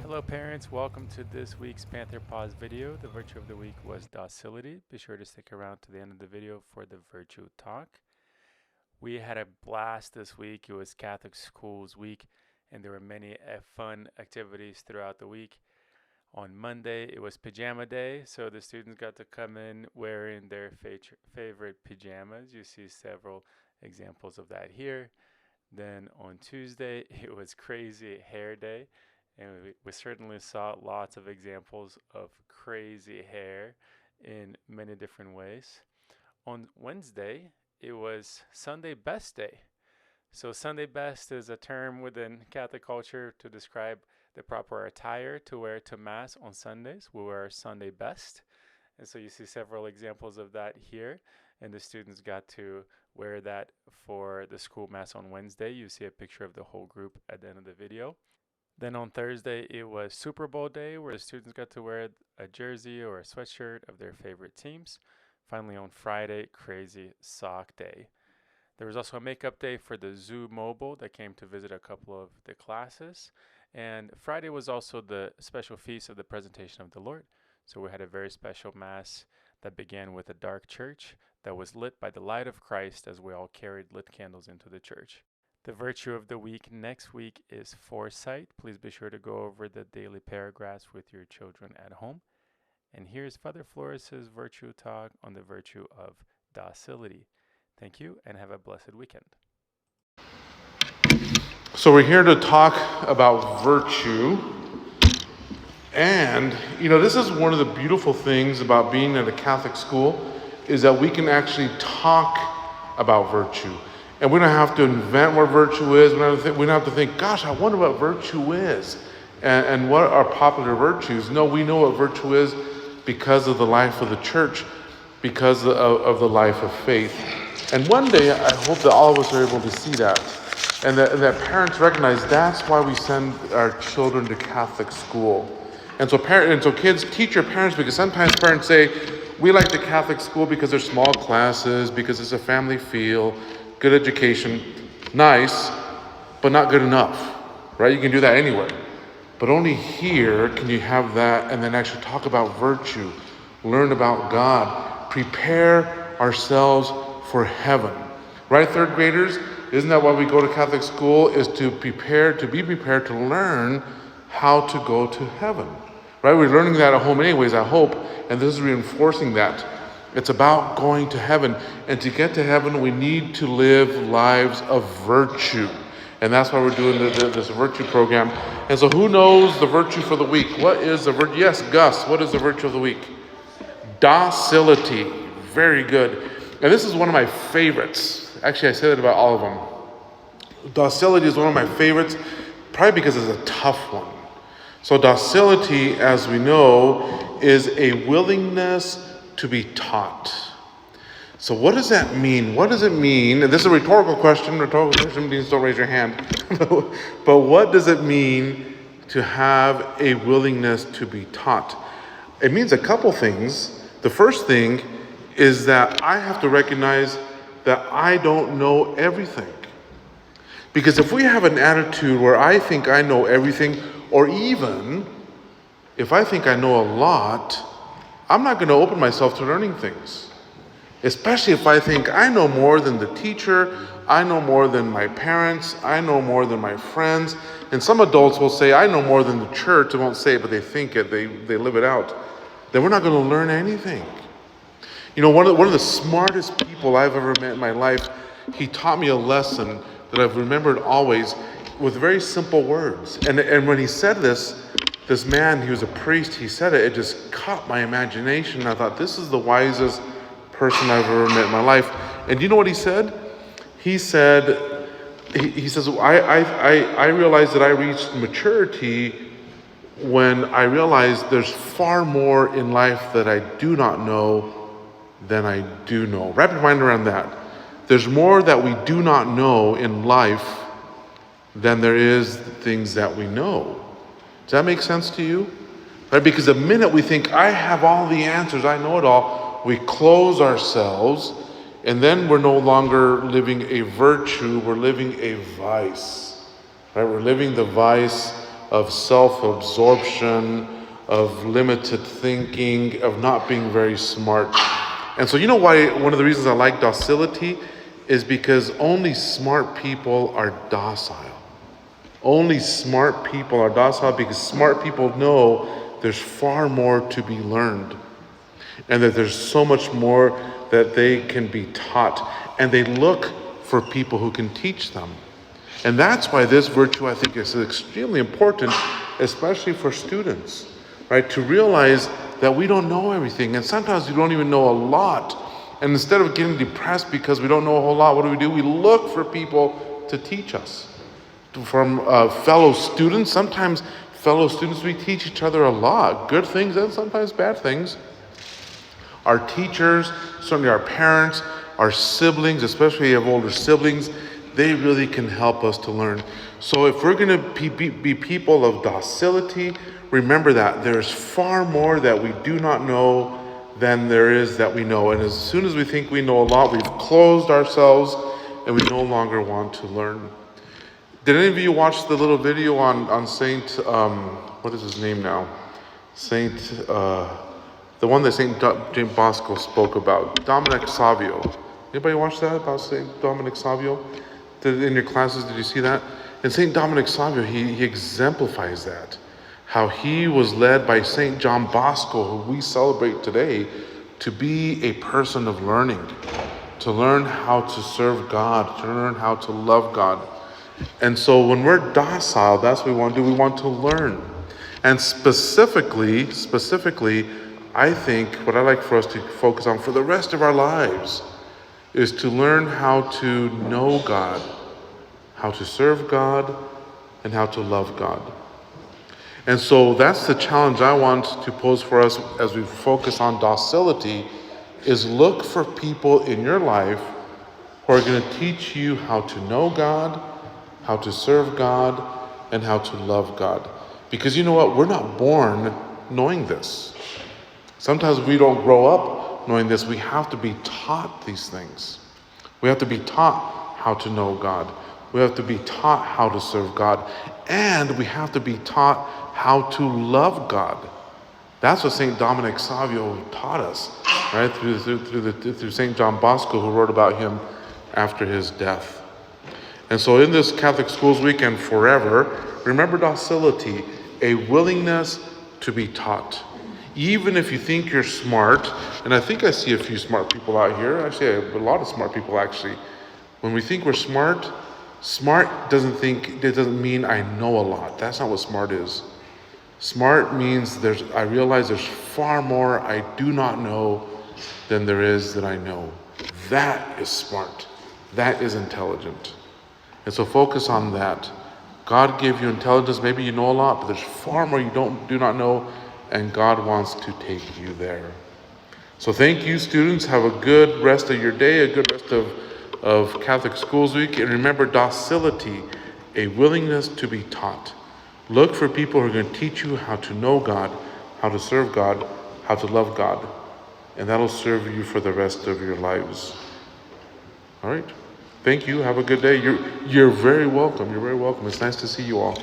Hello parents, welcome to this week's Panther Pause video. The virtue of the week was docility. Be sure to stick around to the end of the video for the virtue talk. We had a blast this week. It was Catholic Schools Week and there were many fun activities throughout the week. On Monday, it was pajama day, so the students got to come in wearing their favorite pajamas. You see several examples of that here. Then on Tuesday, it was crazy hair day. And we certainly saw lots of examples of crazy hair in many different ways. On Wednesday, it was Sunday Best Day. So, Sunday Best is a term within Catholic culture to describe the proper attire to wear to Mass on Sundays. We wear Sunday Best. And so, you see several examples of that here. And the students got to wear that for the school Mass on Wednesday. You see a picture of the whole group at the end of the video. Then on Thursday, it was Super Bowl day where the students got to wear a jersey or a sweatshirt of their favorite teams. Finally, on Friday, Crazy Sock Day. There was also a makeup day for the Zoo Mobile that came to visit a couple of the classes. And Friday was also the special feast of the Presentation of the Lord. So we had a very special Mass that began with a dark church that was lit by the light of Christ as we all carried lit candles into the church. The virtue of the week next week is foresight. Please be sure to go over the daily paragraphs with your children at home. And here's Father Flores's virtue talk on the virtue of docility. Thank you and have a blessed weekend. So we're here to talk about virtue. And, this is one of the beautiful things about being at a Catholic school is that we can actually talk about virtue. And we don't have to invent what virtue is. We don't have to think, gosh, I wonder what virtue is and what are popular virtues. No, we know what virtue is because of the life of the church, because of the life of faith. And one day, I hope that all of us are able to see that. And that parents recognize that's why we send our children to Catholic school. And so kids teach your parents, because sometimes parents say, we like the Catholic school because they're small classes, because it's a family feel, good education, nice, but not good enough, right? You can do that anywhere. But only here can you have that and then actually talk about virtue, learn about God, prepare ourselves for heaven, right? Third graders, isn't that why we go to Catholic school, is to be prepared to learn how to go to heaven, right? We're learning that at home anyways, I hope, and this is reinforcing that. It's about going to heaven. And to get to heaven, we need to live lives of virtue. And that's why we're doing this virtue program. And so who knows the virtue for the week? What is the virtue? Yes, Gus, what is the virtue of the week? Docility. Very good. And this is one of my favorites. Actually, I say that about all of them. Docility is one of my favorites, probably because it's a tough one. So docility, as we know, is a willingness to be taught. So what does that mean? What does it mean? And this is a rhetorical question. Rhetorical question means don't raise your hand. But what does it mean to have a willingness to be taught? It means a couple things. The first thing is that I have to recognize that I don't know everything. Because if we have an attitude where I think I know everything, or even if I think I know a lot, I'm not going to open myself to learning things. Especially if I think I know more than the teacher, I know more than my parents, I know more than my friends. And some adults will say, I know more than the church. They won't say it, but they think it, they live it out. Then we're not going to learn anything. One of the smartest people I've ever met in my life, he taught me a lesson that I've remembered always with very simple words. And when he said this man, he was a priest, he said it just caught my imagination. I thought, this is the wisest person I've ever met in my life. And you know what he said? He says, I realized that I reached maturity when I realized there's far more in life that I do not know than I do know. Wrap your mind around that. There's more that we do not know in life than there is things that we know. Does that make sense to you? Right? Because the minute we think, I have all the answers, I know it all, we close ourselves, and then we're no longer living a virtue, we're living a vice. Right? We're living the vice of self-absorption, of limited thinking, of not being very smart. And so, you know why one of the reasons I like docility is because only smart people are docile. Only smart people are docile because smart people know there's far more to be learned and that there's so much more that they can be taught. And they look for people who can teach them. And that's why this virtue, I think, is extremely important, especially for students, right? To realize that we don't know everything, and sometimes we don't even know a lot. And instead of getting depressed because we don't know a whole lot, what do? We look for people to teach us. From fellow students, sometimes fellow students, we teach each other a lot, good things and sometimes bad things. Our teachers, certainly our parents, our siblings, especially if you have older siblings, they really can help us to learn. So if we're going to be people of docility, remember that there's far more that we do not know than there is that we know. And as soon as we think we know a lot, we've closed ourselves and we no longer want to learn. Did any of you watch the little video on Saint, what is his name now? Saint, the one that Saint James Bosco spoke about, Dominic Savio. Anybody watch that about Saint Dominic Savio? In your classes, did you see that? And Saint Dominic Savio, he exemplifies that. How he was led by Saint John Bosco, who we celebrate today, to be a person of learning, to learn how to serve God, to learn how to love God. And so when we're docile, that's what we want to do. We want to learn. And specifically, I think what I like for us to focus on for the rest of our lives is to learn how to know God, how to serve God, and how to love God. And so that's the challenge I want to pose for us as we focus on docility, is look for people in your life who are going to teach you how to know God, how to serve God, and how to love God. Because you know what? We're not born knowing this. Sometimes we don't grow up knowing this. We have to be taught these things. We have to be taught how to know God. We have to be taught how to serve God. And we have to be taught how to love God. That's what St. Dominic Savio taught us, right? Through St. John Bosco, who wrote about him after his death. And so in this Catholic Schools Week and forever, remember docility, a willingness to be taught. Even if you think you're smart, and I think I see a few smart people out here, actually a lot of smart people actually. When we think we're smart, smart doesn't mean I know a lot. That's not what smart is. Smart means I realize there's far more I do not know than there is that I know. That is smart. That is intelligent. And so focus on that. God gave you intelligence. Maybe you know a lot, but there's far more you do not know, and God wants to take you there. So thank you, students. Have a good rest of your day, a good rest of Catholic Schools Week. And remember, docility, a willingness to be taught. Look for people who are going to teach you how to know God, how to serve God, how to love God. And that'll serve you for the rest of your lives. All right? Thank you. Have a good day. You're very welcome. You're very welcome. It's nice to see you all.